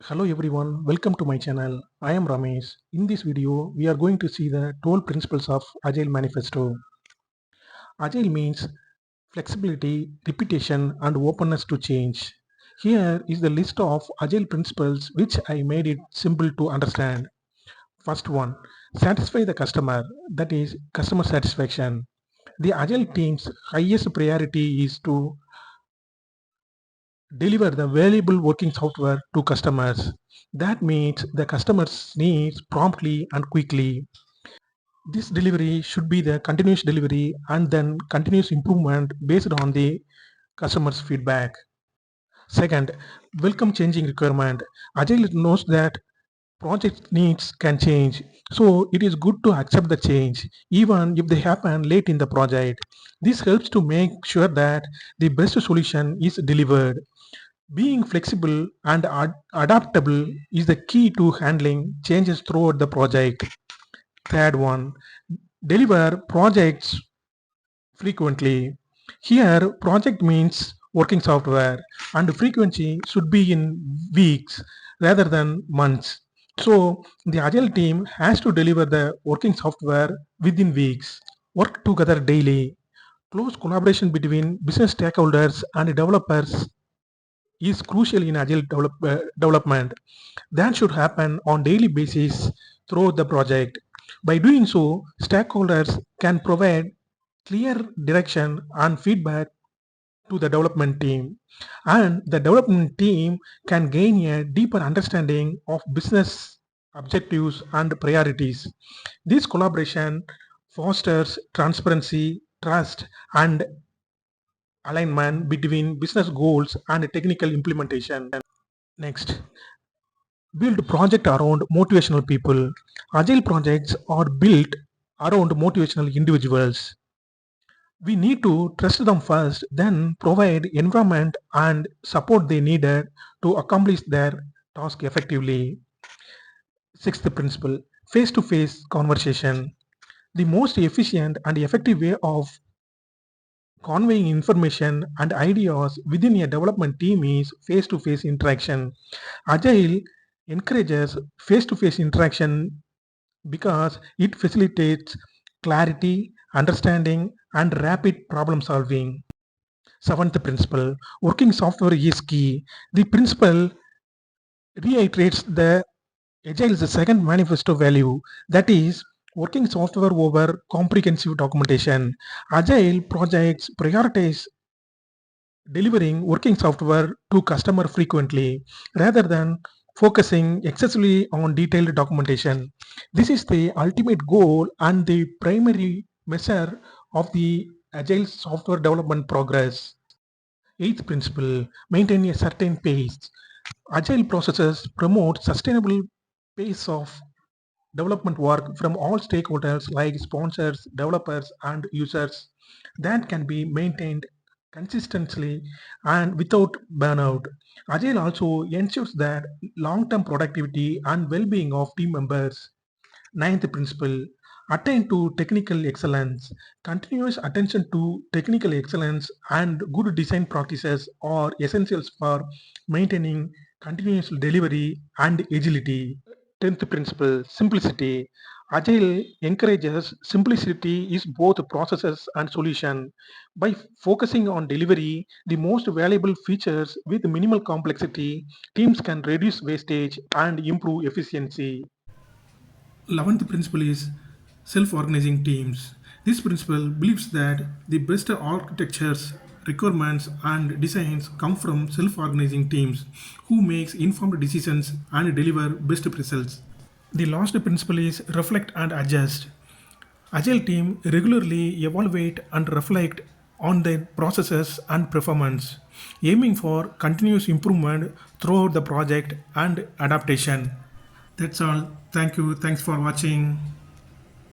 Hello everyone, welcome to my channel. I am Ramesh. In this video, we are going to see the 12 principles of Agile Manifesto. Agile means flexibility, repetition, and openness to change. Here is the list of Agile principles which I made it simple to understand. First one, satisfy the customer, that is customer satisfaction. The Agile team's highest priority is to deliver the valuable working software to customers. That meets the customer's needs promptly and quickly. This delivery should be the continuous delivery and then continuous improvement based on the customer's feedback. Second, welcome changing requirement. Agile knows that project needs can change, so it is good to accept the change even if they happen late in the project. This helps to make sure that the best solution is delivered. Being flexible and adaptable is the key to handling changes throughout the project. Third one, deliver projects frequently. Here, project means working software, and frequency should be in weeks rather than months. So, the Agile team has to deliver the working software within weeks. Work together daily. Close collaboration between business stakeholders and developers is crucial in agile development. That should happen on daily basis throughout the project. By doing so, stakeholders can provide clear direction and feedback to the development team, and the development team can gain a deeper understanding of business objectives and priorities. This collaboration fosters transparency, trust, and alignment between business goals and technical implementation. Next, build project around motivational people. Agile projects are built around motivational individuals. We need to trust them first, then provide environment and support they needed to accomplish their task effectively. Sixth principle, face-to-face conversation. The most efficient and effective way of conveying information and ideas within a development team is face-to-face interaction. Agile encourages face-to-face interaction because it facilitates clarity, understanding, and rapid problem solving. Seventh principle, working software is key. The principle reiterates the Agile's second manifesto value, that is, working software over comprehensive documentation. Agile projects prioritize delivering working software to customer frequently rather than focusing excessively on detailed documentation. This is the ultimate goal and the primary measure of the agile software development progress. Eighth principle, maintain a certain pace. Agile processes promote sustainable pace of development work from all stakeholders like sponsors, developers, and users that can be maintained consistently and without burnout. Agile also ensures that long-term productivity and well-being of team members. Ninth principle, attain to technical excellence. Continuous attention to technical excellence and good design practices are essentials for maintaining continuous delivery and agility. 10th principle, simplicity. Agile encourages simplicity is both processes and solution. By focusing on delivery, the most valuable features with minimal complexity, teams can reduce wastage and improve efficiency. 11th principle is self-organizing teams. This principle believes that the best architectures, requirements, and designs come from self-organizing teams who makes informed decisions and deliver best results. The last principle is reflect and adjust. Agile team regularly evaluate and reflect on their processes and performance, aiming for continuous improvement throughout the project and adaptation. That's all. Thank you. Thanks for watching.